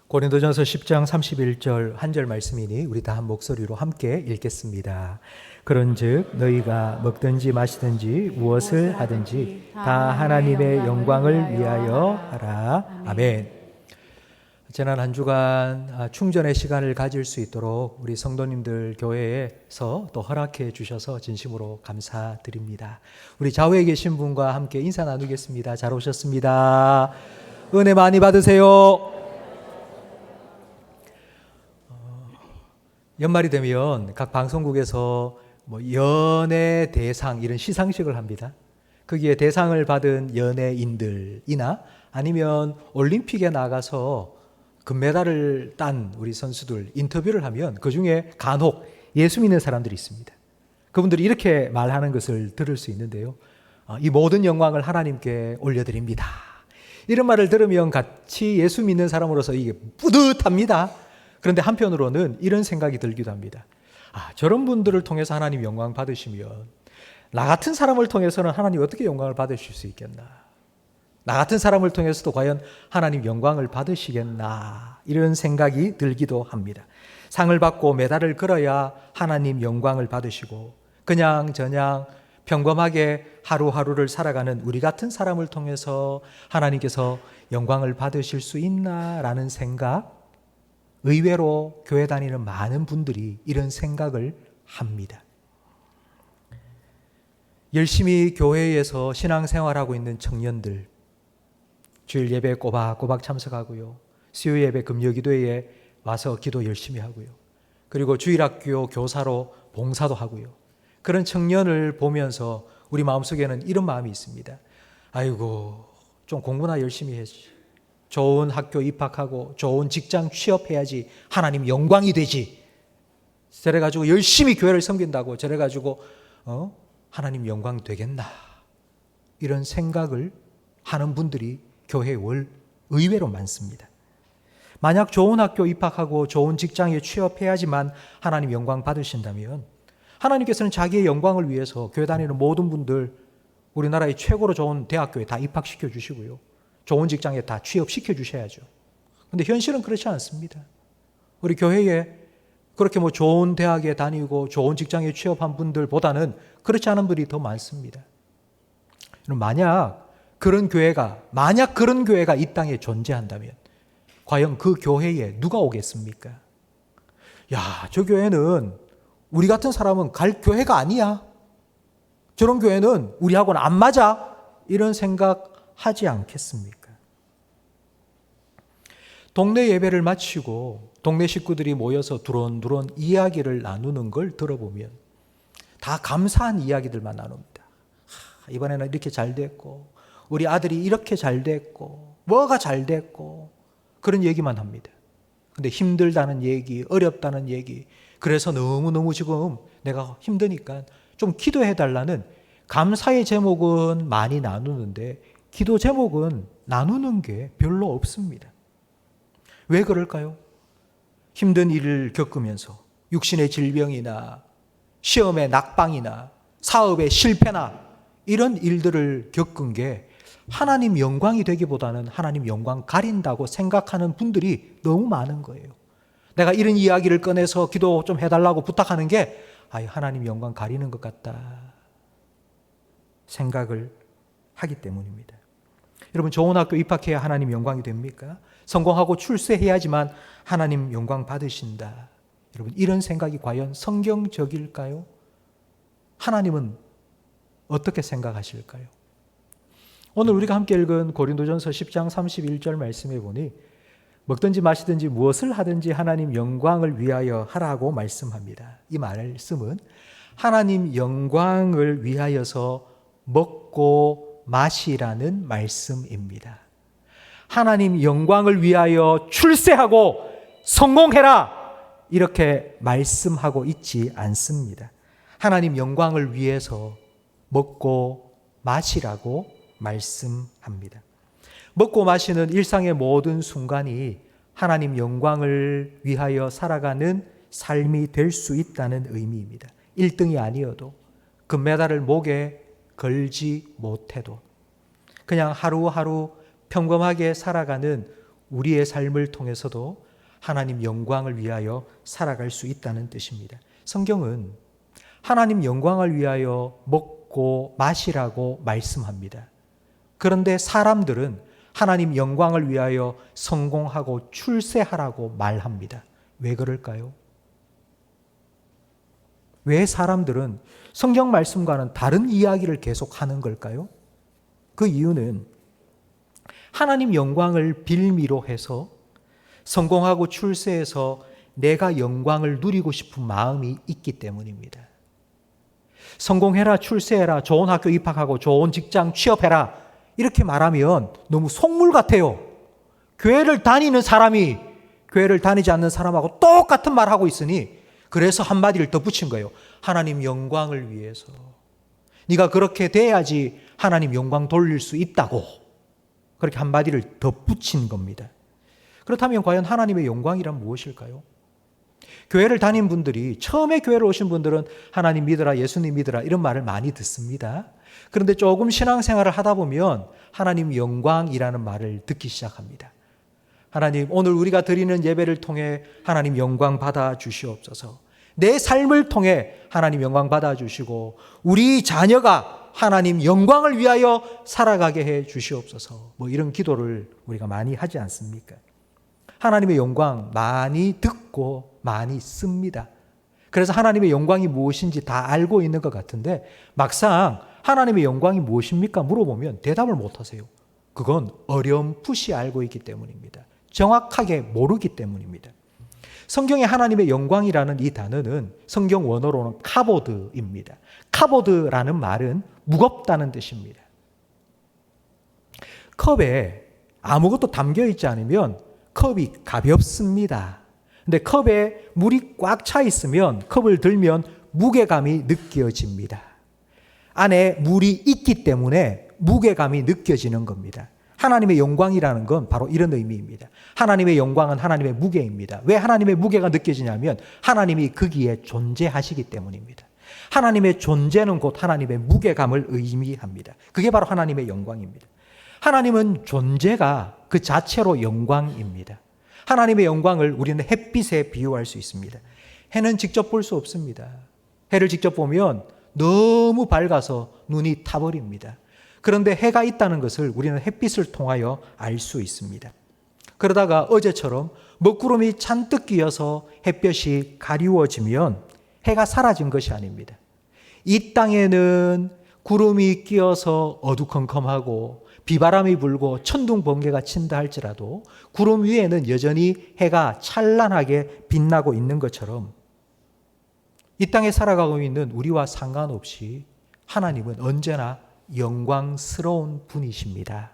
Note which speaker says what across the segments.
Speaker 1: 고린도전서 10장 31절 한 절 말씀이니 우리 다 한 목소리로 함께 읽겠습니다. 그런즉 너희가 먹든지 마시든지 무엇을 하든지 다 하나님의 영광을 위하여 하라. 아멘. 지난 한 주간 충전의 시간을 가질 수 있도록 우리 성도님들 교회에서 또 허락해 주셔서 진심으로 감사드립니다. 우리 좌우에 계신 분과 함께 인사 나누겠습니다. 잘 오셨습니다. 은혜 많이 받으세요. 연말이 되면 각 방송국에서 연예 대상 이런 시상식을 합니다. 거기에 대상을 받은 연예인들이나 아니면 올림픽에 나가서 금메달을 딴 우리 선수들 인터뷰를 하면 그중에 간혹 예수 믿는 사람들이 있습니다. 그분들이 이렇게 말하는 것을 들을 수 있는데요. 이 모든 영광을 하나님께 올려드립니다. 이런 말을 들으면 같이 예수 믿는 사람으로서 이게 뿌듯합니다. 그런데 한편으로는 이런 생각이 들기도 합니다. 저런 분들을 통해서 하나님 영광 받으시면 나 같은 사람을 통해서는 하나님 어떻게 영광을 받으실 수 있겠나? 나 같은 사람을 통해서도 과연 하나님 영광을 받으시겠나? 이런 생각이 들기도 합니다. 상을 받고 메달을 걸어야 하나님 영광을 받으시고 그냥 저냥 평범하게 하루하루를 살아가는 우리 같은 사람을 통해서 하나님께서 영광을 받으실 수 있나라는 생각, 의외로 교회 다니는 많은 분들이 이런 생각을 합니다. 열심히 교회에서 신앙생활하고 있는 청년들, 주일 예배 꼬박꼬박 참석하고요. 수요 예배 금요기도회에 와서 기도 열심히 하고요. 그리고 주일학교 교사로 봉사도 하고요. 그런 청년을 보면서 우리 마음속에는 이런 마음이 있습니다. 아이고, 좀 공부나 열심히 해야지. 좋은 학교 입학하고 좋은 직장 취업해야지 하나님 영광이 되지. 저래가지고 열심히 교회를 섬긴다고 저래가지고 하나님 영광 되겠나. 이런 생각을 하는 분들이 교회에 의외로 많습니다. 만약 좋은 학교 입학하고 좋은 직장에 취업해야지만 하나님 영광 받으신다면 하나님께서는 자기의 영광을 위해서 교회 다니는 모든 분들 우리나라의 최고로 좋은 대학교에 다 입학시켜 주시고요. 좋은 직장에 다 취업시켜 주셔야죠. 그런데 현실은 그렇지 않습니다. 우리 교회에 그렇게 좋은 대학에 다니고 좋은 직장에 취업한 분들보다는 그렇지 않은 분들이 더 많습니다. 만약 그런 교회가 이 땅에 존재한다면 과연 그 교회에 누가 오겠습니까? 야, 저 교회는 우리 같은 사람은 갈 교회가 아니야. 저런 교회는 우리하고는 안 맞아. 이런 생각하지 않겠습니까? 동네 예배를 마치고 동네 식구들이 모여서 두런두런 이야기를 나누는 걸 들어보면 다 감사한 이야기들만 나눕니다. 이번에는 이렇게 잘 됐고 우리 아들이 이렇게 잘 됐고 뭐가 잘 됐고 그런 얘기만 합니다. 근데 힘들다는 얘기, 어렵다는 얘기, 그래서 너무너무 지금 내가 힘드니까 좀 기도해달라는 감사의 제목은 많이 나누는데 기도 제목은 나누는 게 별로 없습니다. 왜 그럴까요? 힘든 일을 겪으면서 육신의 질병이나 시험의 낙방이나 사업의 실패나 이런 일들을 겪은 게 하나님 영광이 되기보다는 하나님 영광 가린다고 생각하는 분들이 너무 많은 거예요. 내가 이런 이야기를 꺼내서 기도 좀 해달라고 부탁하는 게 하나님 영광 가리는 것 같다 생각을 하기 때문입니다. 여러분, 좋은 학교 입학해야 하나님 영광이 됩니까? 성공하고 출세해야지만 하나님 영광 받으신다. 여러분, 이런 생각이 과연 성경적일까요? 하나님은 어떻게 생각하실까요? 오늘 우리가 함께 읽은 고린도전서 10장 31절 말씀해 보니 먹든지 마시든지 무엇을 하든지 하나님 영광을 위하여 하라고 말씀합니다. 이 말씀은 하나님 영광을 위하여서 먹고 마시라는 말씀입니다. 하나님 영광을 위하여 출세하고 성공해라 이렇게 말씀하고 있지 않습니다. 하나님 영광을 위해서 먹고 마시라고 말씀합니다. 먹고 마시는 일상의 모든 순간이 하나님 영광을 위하여 살아가는 삶이 될 수 있다는 의미입니다. 1등이 아니어도 금메달을 목에 걸지 못해도 그냥 하루하루 평범하게 살아가는 우리의 삶을 통해서도 하나님 영광을 위하여 살아갈 수 있다는 뜻입니다. 성경은 하나님 영광을 위하여 먹고 마시라고 말씀합니다. 그런데 사람들은 하나님 영광을 위하여 성공하고 출세하라고 말합니다. 왜 그럴까요? 왜 사람들은 성경 말씀과는 다른 이야기를 계속하는 걸까요? 그 이유는 하나님 영광을 빌미로 해서 성공하고 출세해서 내가 영광을 누리고 싶은 마음이 있기 때문입니다. 성공해라, 출세해라, 좋은 학교 입학하고 좋은 직장 취업해라 이렇게 말하면 너무 속물 같아요. 교회를 다니는 사람이 교회를 다니지 않는 사람하고 똑같은 말하고 있으니 그래서 한마디를 덧붙인 거예요. 하나님 영광을 위해서. 네가 그렇게 돼야지 하나님 영광 돌릴 수 있다고. 그렇게 한마디를 덧붙인 겁니다. 그렇다면 과연 하나님의 영광이란 무엇일까요? 교회를 다닌 분들이, 처음에 교회를 오신 분들은 하나님 믿으라, 예수님 믿으라 이런 말을 많이 듣습니다. 그런데 조금 신앙생활을 하다 보면 하나님 영광이라는 말을 듣기 시작합니다. 하나님, 오늘 우리가 드리는 예배를 통해 하나님 영광 받아 주시옵소서. 내 삶을 통해 하나님 영광 받아 주시고 우리 자녀가 하나님 영광을 위하여 살아가게 해 주시옵소서. 뭐 이런 기도를 우리가 많이 하지 않습니까? 하나님의 영광 많이 듣고 많이 씁니다. 그래서 하나님의 영광이 무엇인지 다 알고 있는 것 같은데 막상 하나님의 영광이 무엇입니까? 물어보면 대답을 못 하세요. 그건 어렴풋이 알고 있기 때문입니다. 정확하게 모르기 때문입니다. 성경에 하나님의 영광이라는 이 단어는 성경 원어로는 카보드입니다. 카보드라는 말은 무겁다는 뜻입니다. 컵에 아무것도 담겨 있지 않으면 컵이 가볍습니다. 근데 컵에 물이 꽉 차 있으면 컵을 들면 무게감이 느껴집니다. 안에 물이 있기 때문에 무게감이 느껴지는 겁니다. 하나님의 영광이라는 건 바로 이런 의미입니다. 하나님의 영광은 하나님의 무게입니다. 왜 하나님의 무게가 느껴지냐면 하나님이 거기에 존재하시기 때문입니다. 하나님의 존재는 곧 하나님의 무게감을 의미합니다. 그게 바로 하나님의 영광입니다. 하나님은 존재가 그 자체로 영광입니다. 하나님의 영광을 우리는 햇빛에 비유할 수 있습니다. 해는 직접 볼 수 없습니다. 해를 직접 보면 너무 밝아서 눈이 타버립니다. 그런데 해가 있다는 것을 우리는 햇빛을 통하여 알 수 있습니다. 그러다가 어제처럼 먹구름이 잔뜩 끼어서 햇볕이 가리워지면 해가 사라진 것이 아닙니다. 이 땅에는 구름이 끼어서 어두컴컴하고 비바람이 불고 천둥 번개가 친다 할지라도 구름 위에는 여전히 해가 찬란하게 빛나고 있는 것처럼 이 땅에 살아가고 있는 우리와 상관없이 하나님은 언제나 영광스러운 분이십니다.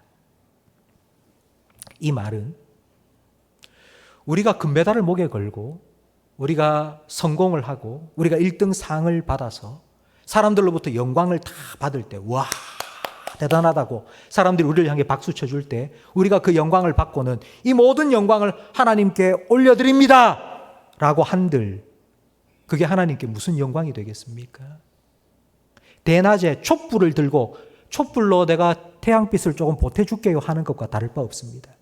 Speaker 1: 이 말은 우리가 금메달을 목에 걸고 우리가 성공을 하고 우리가 1등 상을 받아서 사람들로부터 영광을 다 받을 때 와 대단하다고 사람들이 우리를 향해 박수 쳐줄 때 우리가 그 영광을 받고는 이 모든 영광을 하나님께 올려드립니다 라고 한들 그게 하나님께 무슨 영광이 되겠습니까? 대낮에 촛불을 들고 촛불로 내가 태양빛을 조금 보태줄게요 하는 것과 다를 바 없습니다.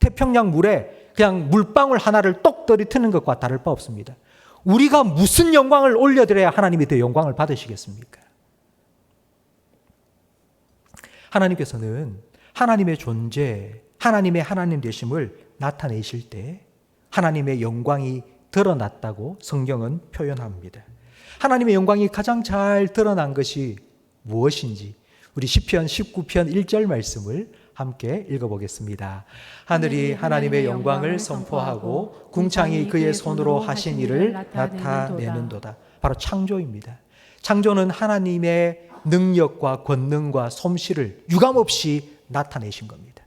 Speaker 1: 태평양 물에 그냥 물방울 하나를 똑 떨어뜨리는 것과 다를 바 없습니다. 우리가 무슨 영광을 올려드려야 하나님이 더 영광을 받으시겠습니까? 하나님께서는 하나님의 존재, 하나님의 하나님 되심을 나타내실 때 하나님의 영광이 드러났다고 성경은 표현합니다. 하나님의 영광이 가장 잘 드러난 것이 무엇인지 우리 시편 19편 1절 말씀을 함께 읽어보겠습니다. 하늘이 하나님의 영광을 선포하고 궁창이 그의 손으로 하신 일을 나타내는도다. 바로 창조입니다. 창조는 하나님의 능력과 권능과 솜씨를 유감없이 나타내신 겁니다.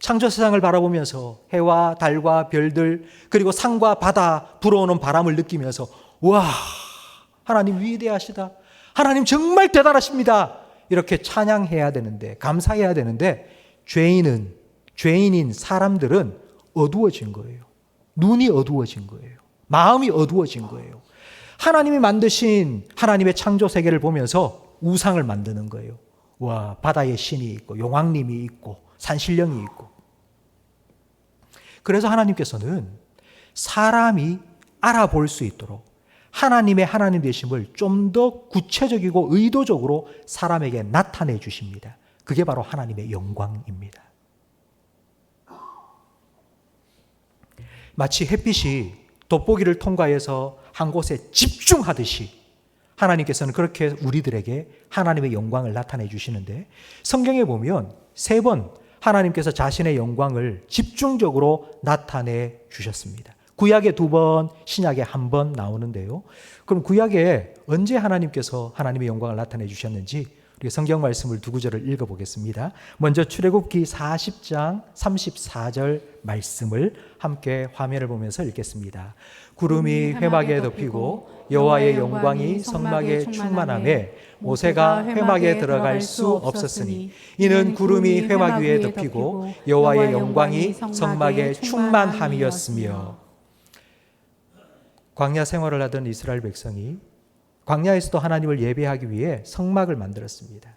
Speaker 1: 창조 세상을 바라보면서 해와 달과 별들 그리고 산과 바다 불어오는 바람을 느끼면서 와 하나님 위대하시다. 하나님 정말 대단하십니다. 이렇게 찬양해야 되는데 감사해야 되는데 죄인인 사람들은 어두워진 거예요. 눈이 어두워진 거예요. 마음이 어두워진 거예요. 하나님이 만드신 하나님의 창조 세계를 보면서 우상을 만드는 거예요. 와 바다에 신이 있고 용왕님이 있고 산신령이 있고 그래서 하나님께서는 사람이 알아볼 수 있도록 하나님의 하나님 되심을 좀 더 구체적이고 의도적으로 사람에게 나타내 주십니다. 그게 바로 하나님의 영광입니다. 마치 햇빛이 돋보기를 통과해서 한 곳에 집중하듯이 하나님께서는 그렇게 우리들에게 하나님의 영광을 나타내 주시는데, 성경에 보면 3번 하나님께서 자신의 영광을 집중적으로 나타내 주셨습니다. 구약에 2번, 신약에 1번 나오는데요. 그럼 구약에 언제 하나님께서 하나님의 영광을 나타내 주셨는지 우리 성경 말씀을 2구절을 읽어보겠습니다. 먼저 출애굽기 40장 34절 말씀을 함께 화면을 보면서 읽겠습니다. 구름이 회막에 덮이고 여호와의 영광이 성막에 충만하매 모세가 회막에 들어갈 수 없었으니 이는 구름이 회막 위에 덮이고 여호와의 영광이 성막에 충만함이었으며. 광야 생활을 하던 이스라엘 백성이 광야에서도 하나님을 예배하기 위해 성막을 만들었습니다.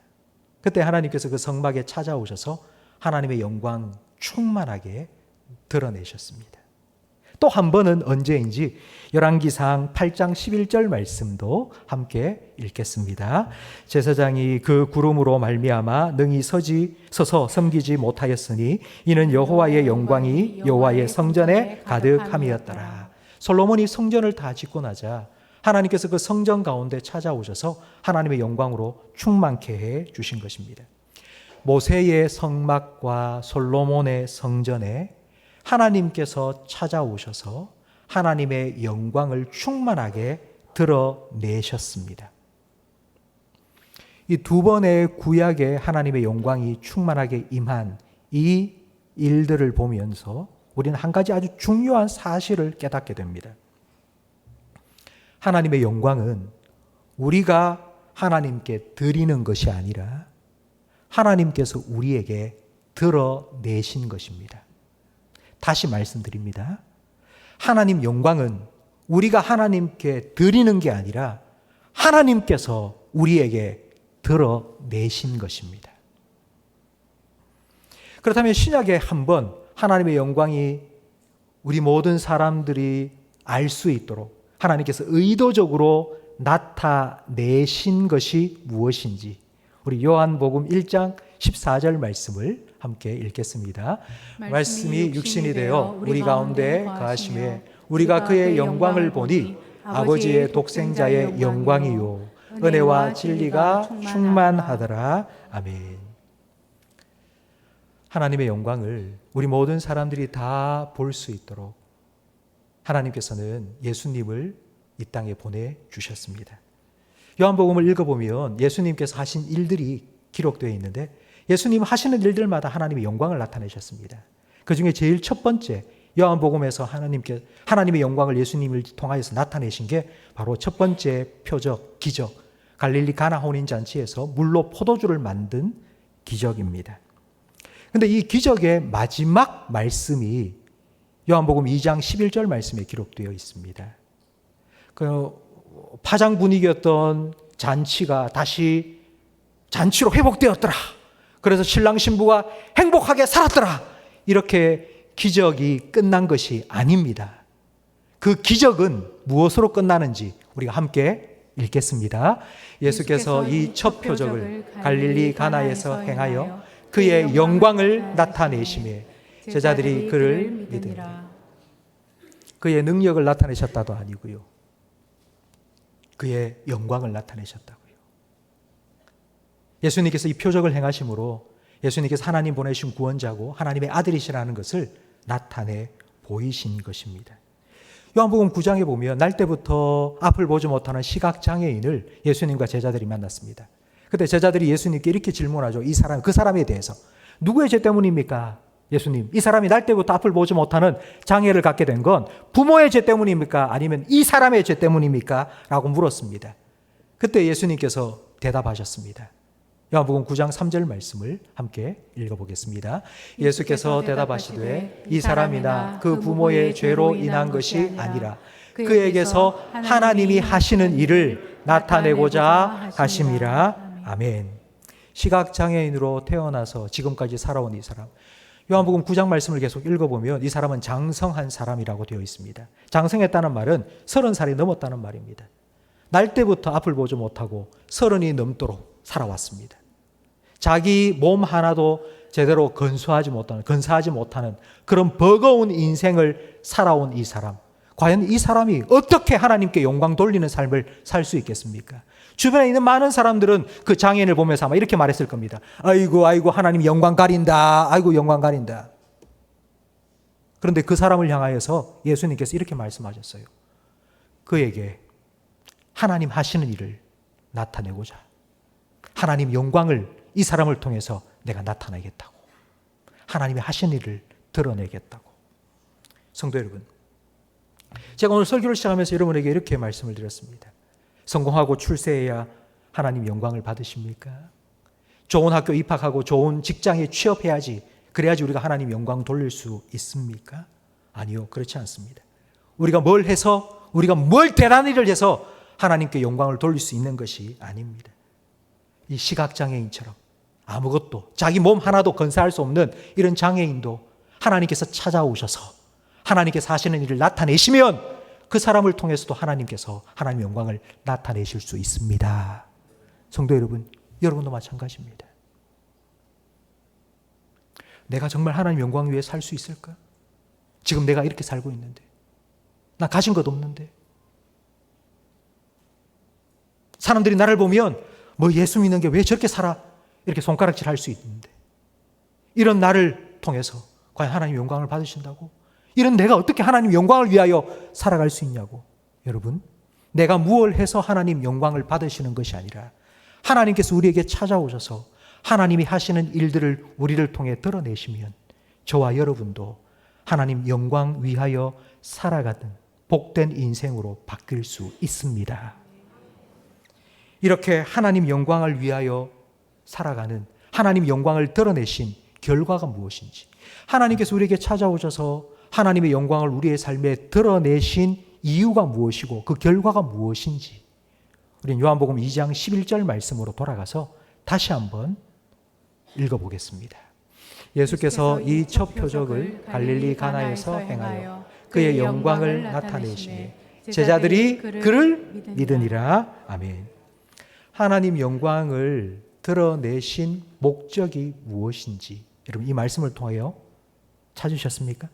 Speaker 1: 그때 하나님께서 그 성막에 찾아오셔서 하나님의 영광 충만하게 드러내셨습니다. 또 한 번은 언제인지 열왕기상 8장 11절 말씀도 함께 읽겠습니다. 제사장이 그 구름으로 말미암아 능히 서서 섬기지 못하였으니 이는 여호와의 영광이 여호와의 성전에 가득함이었더라. 솔로몬이 성전을 다 짓고 나자 하나님께서 그 성전 가운데 찾아오셔서 하나님의 영광으로 충만케 해 주신 것입니다. 모세의 성막과 솔로몬의 성전에 하나님께서 찾아오셔서 하나님의 영광을 충만하게 드러내셨습니다. 이 2번의 구약에 하나님의 영광이 충만하게 임한 이 일들을 보면서 우리는 한 가지 아주 중요한 사실을 깨닫게 됩니다. 하나님의 영광은 우리가 하나님께 드리는 것이 아니라 하나님께서 우리에게 드러내신 것입니다. 다시 말씀드립니다. 하나님 영광은 우리가 하나님께 드리는 게 아니라 하나님께서 우리에게 드러내신 것입니다. 그렇다면 신약에 한번 하나님의 영광이 우리 모든 사람들이 알 수 있도록 하나님께서 의도적으로 나타내신 것이 무엇인지 우리 요한복음 1장 14절 말씀을 함께 읽겠습니다. 말씀이 육신이 되어 우리 가운데 거하심에 우리가 그의 영광을 보니 아버지의 독생자의 영광이요 은혜와 진리가 충만하더라. 아멘. 하나님의 영광을 우리 모든 사람들이 다 볼 수 있도록 하나님께서는 예수님을 이 땅에 보내주셨습니다. 요한복음을 읽어보면 예수님께서 하신 일들이 기록되어 있는데 예수님 하시는 일들마다 하나님의 영광을 나타내셨습니다. 그 중에 제일 첫 번째 요한복음에서 하나님의 영광을 예수님을 통하여서 나타내신 게 바로 첫 번째 표적, 기적, 갈릴리 가나 혼인잔치에서 물로 포도주를 만든 기적입니다. 그런데 이 기적의 마지막 말씀이 요한복음 2장 11절 말씀에 기록되어 있습니다. 그 파장 분위기였던 잔치가 다시 잔치로 회복되었더라. 그래서 신랑 신부가 행복하게 살았더라. 이렇게 기적이 끝난 것이 아닙니다. 그 기적은 무엇으로 끝나는지 우리가 함께 읽겠습니다. 예수께서 이 첫 표적을 갈릴리 가나에서 행하여 그의 영광을 나타내시며 제자들이 그를 믿으니라. 그의 능력을 나타내셨다도 아니고요. 그의 영광을 나타내셨다고요. 예수님께서 이 표적을 행하심으로 예수님께서 하나님 보내신 구원자고 하나님의 아들이시라는 것을 나타내 보이신 것입니다. 요한복음 9장에 보면 날 때부터 앞을 보지 못하는 시각장애인을 예수님과 제자들이 만났습니다. 그때 제자들이 예수님께 이렇게 질문하죠. 그 사람에 대해서. 누구의 죄 때문입니까? 예수님, 이 사람이 날 때부터 앞을 보지 못하는 장애를 갖게 된 건 부모의 죄 때문입니까? 아니면 이 사람의 죄 때문입니까? 라고 물었습니다. 그때 예수님께서 대답하셨습니다. 요한복음 9장 3절 말씀을 함께 읽어보겠습니다. 예수께서 대답하시되 이 사람이나 그 부모의 죄로 인한 것이 아니라 그에게서 하나님이 하시는 일을 나타내고자 하심이라. 아멘. 시각장애인으로 태어나서 지금까지 살아온 이 사람, 요한복음 9장 말씀을 계속 읽어보면 이 사람은 장성한 사람이라고 되어 있습니다. 장성했다는 말은 30살이 넘었다는 말입니다. 날 때부터 앞을 보지 못하고 30이 넘도록 살아왔습니다. 자기 몸 하나도 제대로 건사하지 못하는 그런 버거운 인생을 살아온 이 사람. 과연 이 사람이 어떻게 하나님께 영광 돌리는 삶을 살 수 있겠습니까? 주변에 있는 많은 사람들은 그 장애인을 보면서 아마 이렇게 말했을 겁니다. 아이고 하나님 영광 가린다. 아이고 영광 가린다. 그런데 그 사람을 향하여서 예수님께서 이렇게 말씀하셨어요. 그에게 하나님 하시는 일을 나타내고자 하나님 영광을 이 사람을 통해서 내가 나타내겠다고. 하나님이 하신 일을 드러내겠다고. 성도 여러분, 제가 오늘 설교를 시작하면서 여러분에게 이렇게 말씀을 드렸습니다. 성공하고 출세해야 하나님 영광을 받으십니까? 좋은 학교 입학하고 좋은 직장에 취업해야지, 그래야지 우리가 하나님 영광 돌릴 수 있습니까? 아니요, 그렇지 않습니다. 우리가 뭘 해서, 우리가 뭘 대단한 일을 해서 하나님께 영광을 돌릴 수 있는 것이 아닙니다. 이 시각장애인처럼 아무것도, 자기 몸 하나도 건사할 수 없는 이런 장애인도 하나님께서 찾아오셔서 하나님께서 하시는 일을 나타내시면 그 사람을 통해서도 하나님께서 하나님의 영광을 나타내실 수 있습니다. 성도 여러분, 여러분도 마찬가지입니다. 내가 정말 하나님 영광 위에 살 수 있을까? 지금 내가 이렇게 살고 있는데, 나 가진 것 없는데, 사람들이 나를 보면 뭐 예수 믿는 게 왜 저렇게 살아? 이렇게 손가락질 할 수 있는데, 이런 나를 통해서 과연 하나님 영광을 받으신다고? 이런 내가 어떻게 하나님 영광을 위하여 살아갈 수 있냐고. 여러분, 내가 무엇을 해서 하나님 영광을 받으시는 것이 아니라 하나님께서 우리에게 찾아오셔서 하나님이 하시는 일들을 우리를 통해 드러내시면 저와 여러분도 하나님 영광 위하여 살아가는 복된 인생으로 바뀔 수 있습니다. 이렇게 하나님 영광을 위하여 살아가는, 하나님 영광을 드러내신 결과가 무엇인지, 하나님께서 우리에게 찾아오셔서 하나님의 영광을 우리의 삶에 드러내신 이유가 무엇이고 그 결과가 무엇인지 우리는 요한복음 2장 11절 말씀으로 돌아가서 다시 한번 읽어보겠습니다. 예수께서 이 첫 표적을 갈릴리 가나에서 행하여 그의 영광을 나타내시매 제자들이 그를 믿으니라. 아멘. 하나님 영광을 드러내신 목적이 무엇인지 여러분 이 말씀을 통하여 찾으셨습니까?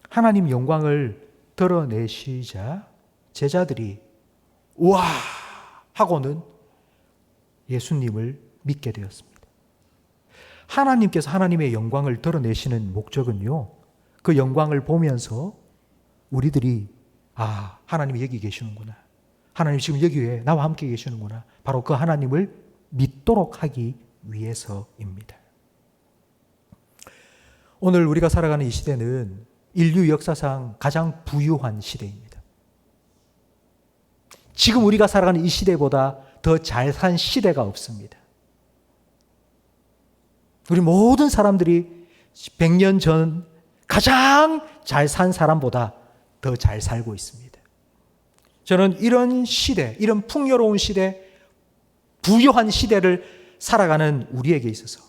Speaker 1: 하나님 영광을 드러내시자 제자들이 우와 하고는 예수님을 믿게 되었습니다. 하나님께서 하나님의 영광을 드러내시는 목적은요, 그 영광을 보면서 우리들이 아, 하나님이 여기 계시는구나, 하나님 지금 여기에 나와 함께 계시는구나, 바로 그 하나님을 믿도록 하기 위해서입니다. 오늘 우리가 살아가는 이 시대는 인류 역사상 가장 부유한 시대입니다. 지금 우리가 살아가는 이 시대보다 더 잘 산 시대가 없습니다. 우리 모든 사람들이 100년 전 가장 잘 산 사람보다 더 잘 살고 있습니다. 저는 이런 시대, 이런 풍요로운 시대, 부유한 시대를 살아가는 우리에게 있어서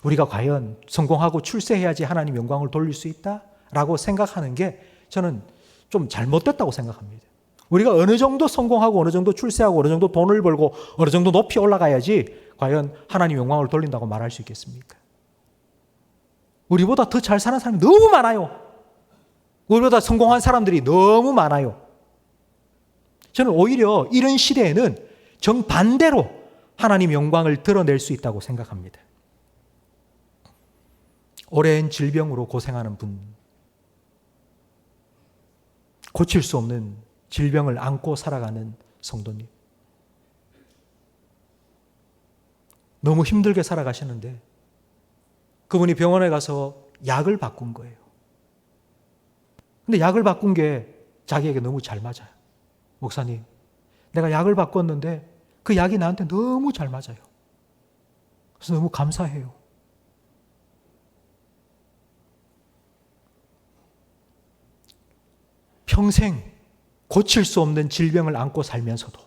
Speaker 1: 우리가 과연 성공하고 출세해야지 하나님 영광을 돌릴 수 있다라고 생각하는 게 저는 좀 잘못됐다고 생각합니다. 우리가 어느 정도 성공하고 어느 정도 출세하고 어느 정도 돈을 벌고 어느 정도 높이 올라가야지 과연 하나님 영광을 돌린다고 말할 수 있겠습니까? 우리보다 더 잘 사는 사람이 너무 많아요. 우리보다 성공한 사람들이 너무 많아요. 저는 오히려 이런 시대에는 정반대로 하나님 영광을 드러낼 수 있다고 생각합니다. 오랜 질병으로 고생하는 분, 고칠 수 없는 질병을 안고 살아가는 성도님, 너무 힘들게 살아가시는데 그분이 병원에 가서 약을 바꾼 거예요. 근데 약을 바꾼 게 자기에게 너무 잘 맞아요. 목사님, 내가 약을 바꿨는데 그 약이 나한테 너무 잘 맞아요. 그래서 너무 감사해요. 평생 고칠 수 없는 질병을 안고 살면서도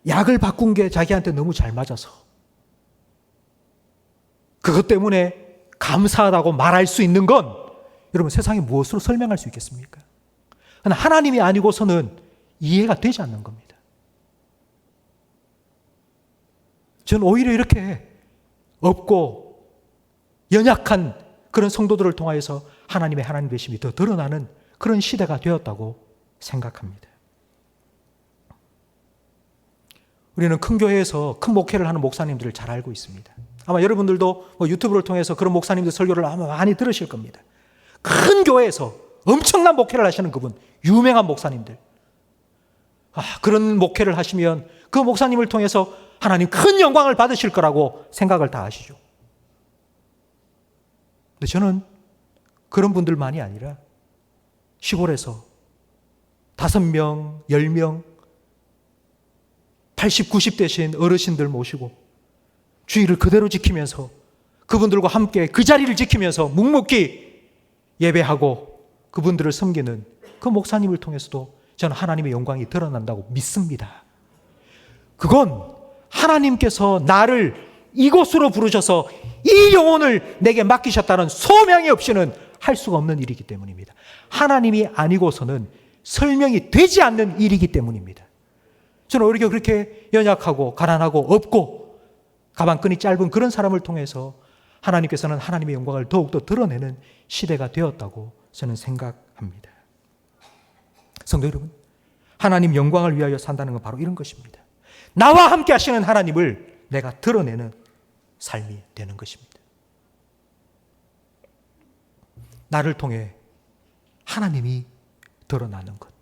Speaker 1: 약을 바꾼 게 자기한테 너무 잘 맞아서 그것 때문에 감사하다고 말할 수 있는 건 여러분 세상에 무엇으로 설명할 수 있겠습니까? 하나님이 아니고서는 이해가 되지 않는 겁니다. 저는 오히려 이렇게 없고 연약한 그런 성도들을 통하여서 하나님의 하나님 되심이 더 드러나는 그런 시대가 되었다고 생각합니다. 우리는 큰 교회에서 큰 목회를 하는 목사님들을 잘 알고 있습니다. 아마 여러분들도 유튜브를 통해서 그런 목사님들 설교를 아마 많이 들으실 겁니다. 큰 교회에서 엄청난 목회를 하시는 그분, 유명한 목사님들. 그런 목회를 하시면 그 목사님을 통해서 하나님 큰 영광을 받으실 거라고 생각을 다 하시죠. 근데 저는 그런 분들만이 아니라 시골에서 5명, 10명, 80, 90 되신 어르신들 모시고 주의를 그대로 지키면서 그분들과 함께 그 자리를 지키면서 묵묵히 예배하고 그분들을 섬기는 그 목사님을 통해서도 저는 하나님의 영광이 드러난다고 믿습니다. 그건 하나님께서 나를 이곳으로 부르셔서 이 영혼을 내게 맡기셨다는 소명이 없이는 할 수가 없는 일이기 때문입니다. 하나님이 아니고서는 설명이 되지 않는 일이기 때문입니다. 저는 오히려 그렇게 연약하고 가난하고 없고 가방끈이 짧은 그런 사람을 통해서 하나님께서는 하나님의 영광을 더욱더 드러내는 시대가 되었다고 저는 생각합니다. 성도 여러분, 하나님 영광을 위하여 산다는 건 바로 이런 것입니다. 나와 함께 하시는 하나님을 내가 드러내는 삶이 되는 것입니다. 나를 통해 하나님이 드러나는 것.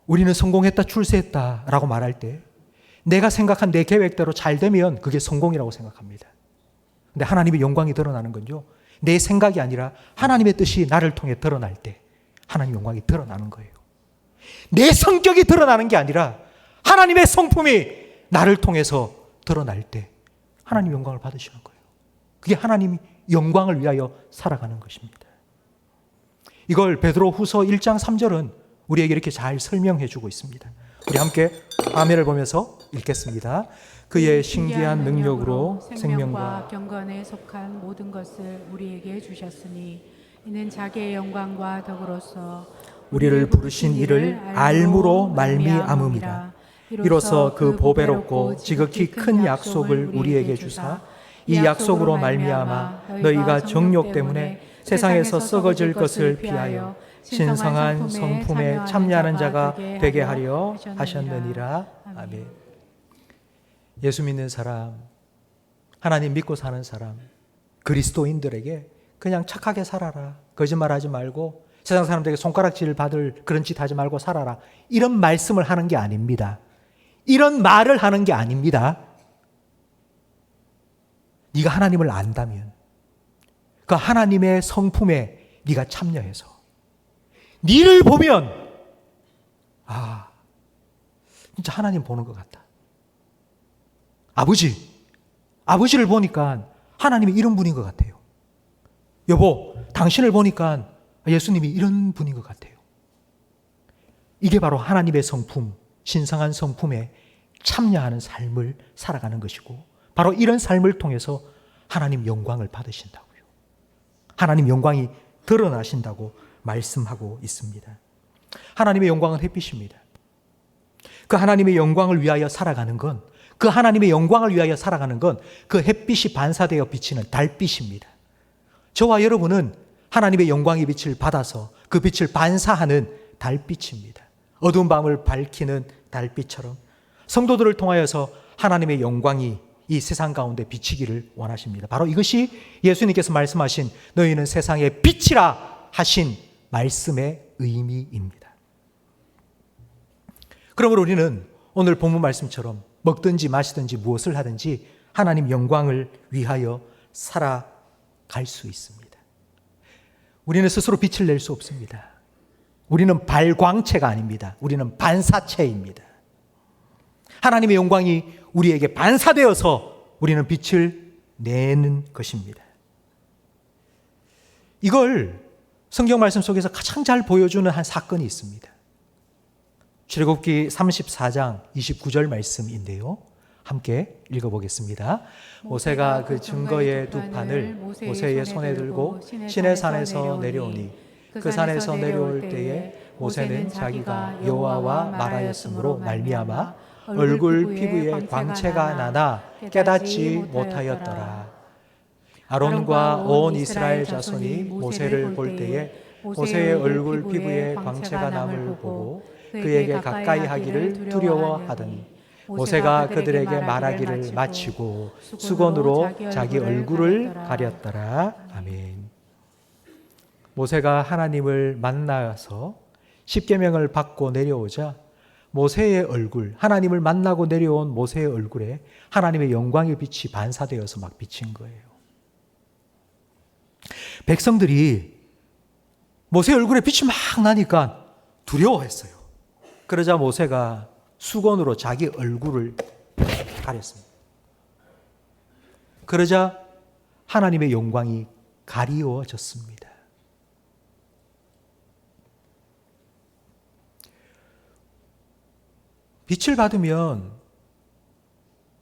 Speaker 1: 우리는 성공했다, 출세했다 라고 말할 때 내가 생각한 내 계획대로 잘 되면 그게 성공이라고 생각합니다. 근데 하나님의 영광이 드러나는 건요, 내 생각이 아니라 하나님의 뜻이 나를 통해 드러날 때 하나님의 영광이 드러나는 거예요. 내 성격이 드러나는 게 아니라 하나님의 성품이 나를 통해서 드러날 때 하나님 영광을 받으시는 거예요. 그게 하나님이 영광을 위하여 살아가는 것입니다. 이걸 베드로 후서 1장 3절은 우리에게 이렇게 잘 설명해 주고 있습니다. 우리 함께 화면을 보면서 읽겠습니다. 그의 신기한 능력으로 생명과 경건에 속한 모든 것을 우리에게 주셨으니 이는 자기의 영광과 덕으로서 우리를 부르신 이를 알므로 말미암음이라. 이로써 그 보배롭고 지극히 큰 약속을 우리에게 주사 이 약속으로 말미암아 너희가 정욕 때문에 세상에서 썩어질 것을 피하여 신성한 성품에 참여하는 자가 되게 하려 하셨느니라. 아멘. 예수 믿는 사람, 하나님 믿고 사는 사람, 그리스도인들에게 그냥 착하게 살아라, 거짓말하지 말고 세상 사람들에게 손가락질 받을 그런 짓 하지 말고 살아라, 이런 말씀을 하는 게 아닙니다. 이런 말을 하는 게 아닙니다. 네가 하나님을 안다면 그 하나님의 성품에 네가 참여해서 네를 보면 진짜 하나님 보는 것 같다. 아버지를 보니까 하나님이 이런 분인 것 같아요. 여보, 당신을 보니까 예수님이 이런 분인 것 같아요. 이게 바로 하나님의 성품, 신성한 성품에 참여하는 삶을 살아가는 것이고, 바로 이런 삶을 통해서 하나님 영광을 받으신다고요. 하나님 영광이 드러나신다고 말씀하고 있습니다. 하나님의 영광은 햇빛입니다. 그 하나님의 영광을 위하여 살아가는 건, 그 하나님의 영광을 위하여 살아가는 건 그 햇빛이 반사되어 비치는 달빛입니다. 저와 여러분은 하나님의 영광의 빛을 받아서 그 빛을 반사하는 달빛입니다. 어두운 밤을 밝히는 달빛처럼 성도들을 통하여서 하나님의 영광이 이 세상 가운데 비치기를 원하십니다. 바로 이것이 예수님께서 말씀하신 너희는 세상의 빛이라 하신 말씀의 의미입니다. 그러므로 우리는 오늘 본문 말씀처럼 먹든지 마시든지 무엇을 하든지 하나님 영광을 위하여 살아갈 수 있습니다. 우리는 스스로 빛을 낼 수 없습니다. 우리는 발광체가 아닙니다. 우리는 반사체입니다. 하나님의 영광이 우리에게 반사되어서 우리는 빛을 내는 것입니다. 이걸 성경 말씀 속에서 가장 잘 보여주는 한 사건이 있습니다. 출애굽기 34장 29절 말씀인데요. 함께 읽어보겠습니다. 모세가 그 증거의 두 판을 모세의 손에 들고 시내산에서 내려오니 그 산에서 내려올 때에 모세는 자기가 여호와와 말하였으므로 말미암아 얼굴 피부에 광채가 나나 깨닫지 못하였더라. 아론과 온 이스라엘 자손이 모세를 볼 때에 모세의 얼굴 피부에 광채가 남을 보고 그에게 가까이 하기를 두려워하더니 모세가 그들에게 말하기를 마치고 수건으로 자기 얼굴을 가렸더라. 아멘. 모세가 하나님을 만나서 십계명을 받고 내려오자 모세의 얼굴, 하나님을 만나고 내려온 모세의 얼굴에 하나님의 영광의 빛이 반사되어서 막 비친 거예요. 백성들이 모세의 얼굴에 빛이 막 나니까 두려워했어요. 그러자 모세가 수건으로 자기 얼굴을 가렸습니다. 그러자 하나님의 영광이 가리워졌습니다. 빛을 받으면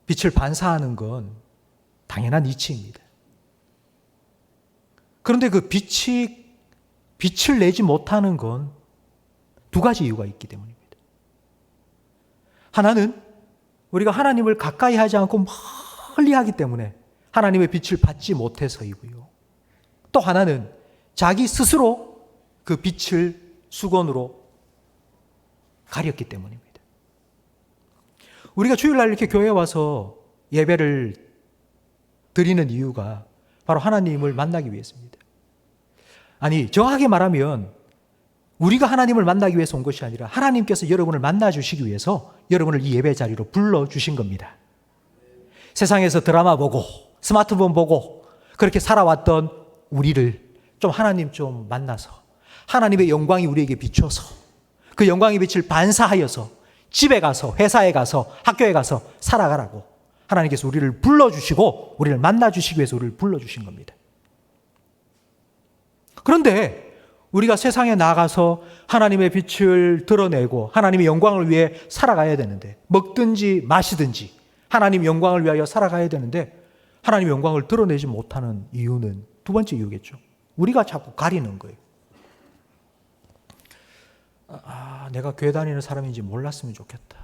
Speaker 1: 빛을 반사하는 건 당연한 이치입니다. 그런데 그 빛을 내지 못하는 건 두 가지 이유가 있기 때문입니다. 하나는 우리가 하나님을 가까이 하지 않고 멀리 하기 때문에 하나님의 빛을 받지 못해서이고요. 또 하나는 자기 스스로 그 빛을 수건으로 가렸기 때문입니다. 우리가 주일날 이렇게 교회에 와서 예배를 드리는 이유가 바로 하나님을 만나기 위해서입니다. 아니, 정확하게 말하면 우리가 하나님을 만나기 위해서 온 것이 아니라 하나님께서 여러분을 만나주시기 위해서 여러분을 이 예배 자리로 불러주신 겁니다. 세상에서 드라마 보고 스마트폰 보고 그렇게 살아왔던 우리를 좀 하나님 좀 만나서 하나님의 영광이 우리에게 비춰서 그 영광의 빛을 반사하여서 집에 가서 회사에 가서 학교에 가서 살아가라고 하나님께서 우리를 불러주시고 우리를 만나주시기 위해서 우리를 불러주신 겁니다. 그런데 우리가 세상에 나가서 하나님의 빛을 드러내고 하나님의 영광을 위해 살아가야 되는데 먹든지 마시든지 하나님 영광을 위하여 살아가야 되는데 하나님의 영광을 드러내지 못하는 이유는 두 번째 이유겠죠. 우리가 자꾸 가리는 거예요. 내가 교회 다니는 사람인지 몰랐으면 좋겠다.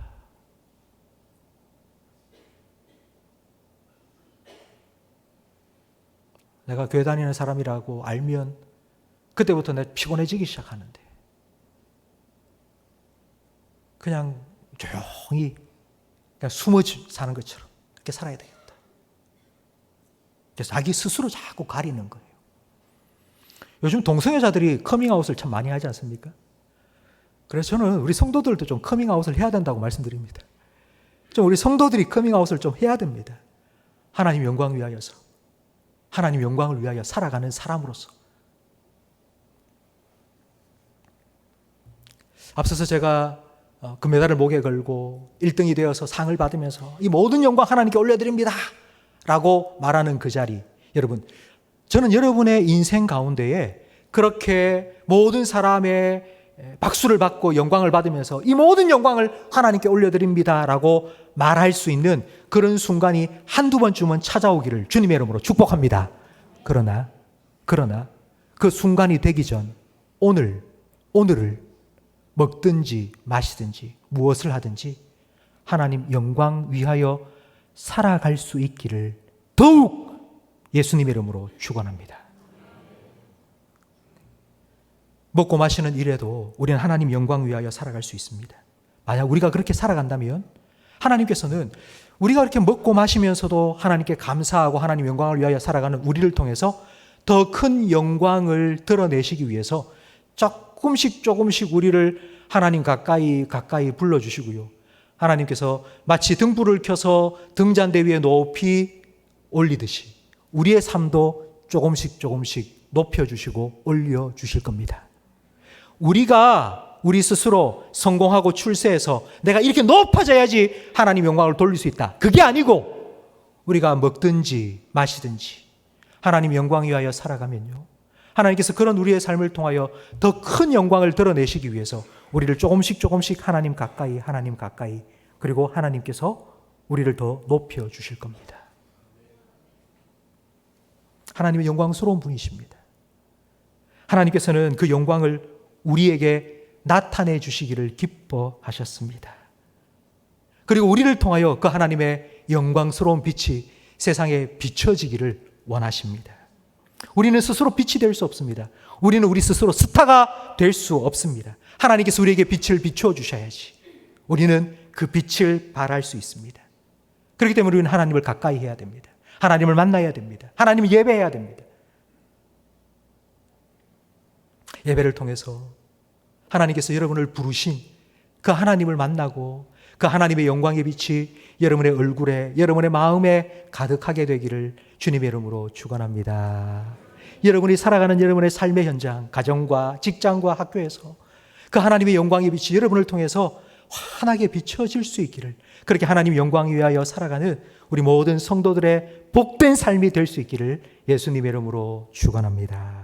Speaker 1: 내가 교회 다니는 사람이라고 알면 그때부터 내가 피곤해지기 시작하는데 그냥 조용히 그냥 숨어 사는 것처럼 그렇게 살아야 되겠다. 그래서 자기 스스로 자꾸 가리는 거예요. 요즘 동성애자들이 커밍아웃을 참 많이 하지 않습니까? 그래서 저는 우리 성도들도 좀 커밍아웃을 해야 된다고 말씀드립니다. 좀 우리 성도들이 커밍아웃을 좀 해야 됩니다. 하나님 영광을 위하여서 하나님 영광을 위하여 살아가는 사람으로서. 앞서서 제가 금메달을 목에 걸고 1등이 되어서 상을 받으면서 이 모든 영광 하나님께 올려드립니다 라고 말하는 그 자리, 여러분, 저는 여러분의 인생 가운데에 그렇게 모든 사람의 박수를 받고 영광을 받으면서 이 모든 영광을 하나님께 올려드립니다 라고 말할 수 있는 그런 순간이 한두 번쯤은 찾아오기를 주님의 이름으로 축복합니다. 그러나 그 순간이 되기 전 오늘을 먹든지 마시든지 무엇을 하든지 하나님 영광 위하여 살아갈 수 있기를 더욱 예수님의 이름으로 축원합니다. 먹고 마시는 일에도 우리는 하나님 영광 위하여 살아갈 수 있습니다. 만약 우리가 그렇게 살아간다면 하나님께서는 우리가 그렇게 먹고 마시면서도 하나님께 감사하고 하나님 영광을 위하여 살아가는 우리를 통해서 더 큰 영광을 드러내시기 위해서 조금씩 우리를 하나님 가까이 불러주시고요. 하나님께서 마치 등불을 켜서 등잔대 위에 높이 올리듯이 우리의 삶도 조금씩 높여주시고 올려주실 겁니다. 우리가 우리 스스로 성공하고 출세해서 내가 이렇게 높아져야지 하나님 영광을 돌릴 수 있다. 그게 아니고 우리가 먹든지 마시든지 하나님 영광 위하여 살아가면요, 하나님께서 그런 우리의 삶을 통하여 더 큰 영광을 드러내시기 위해서 우리를 조금씩 하나님 가까이 그리고 하나님께서 우리를 더 높여 주실 겁니다. 하나님의 영광스러운 분이십니다. 하나님께서는 그 영광을 우리에게 나타내 주시기를 기뻐하셨습니다. 그리고 우리를 통하여 그 하나님의 영광스러운 빛이 세상에 비춰지기를 원하십니다. 우리는 스스로 빛이 될 수 없습니다. 우리는 우리 스스로 스타가 될 수 없습니다. 하나님께서 우리에게 빛을 비춰주셔야지 우리는 그 빛을 발할 수 있습니다. 그렇기 때문에 우리는 하나님을 가까이 해야 됩니다. 하나님을 만나야 됩니다. 하나님을 예배해야 됩니다. 예배를 통해서 하나님께서 여러분을 부르신 그 하나님을 만나고 그 하나님의 영광의 빛이 여러분의 얼굴에, 여러분의 마음에 가득하게 되기를 주님의 이름으로 축원합니다. 여러분이 살아가는 여러분의 삶의 현장, 가정과 직장과 학교에서 그 하나님의 영광의 빛이 여러분을 통해서 환하게 비춰질 수 있기를, 그렇게 하나님 영광 위하여 살아가는 우리 모든 성도들의 복된 삶이 될 수 있기를 예수님의 이름으로 축원합니다.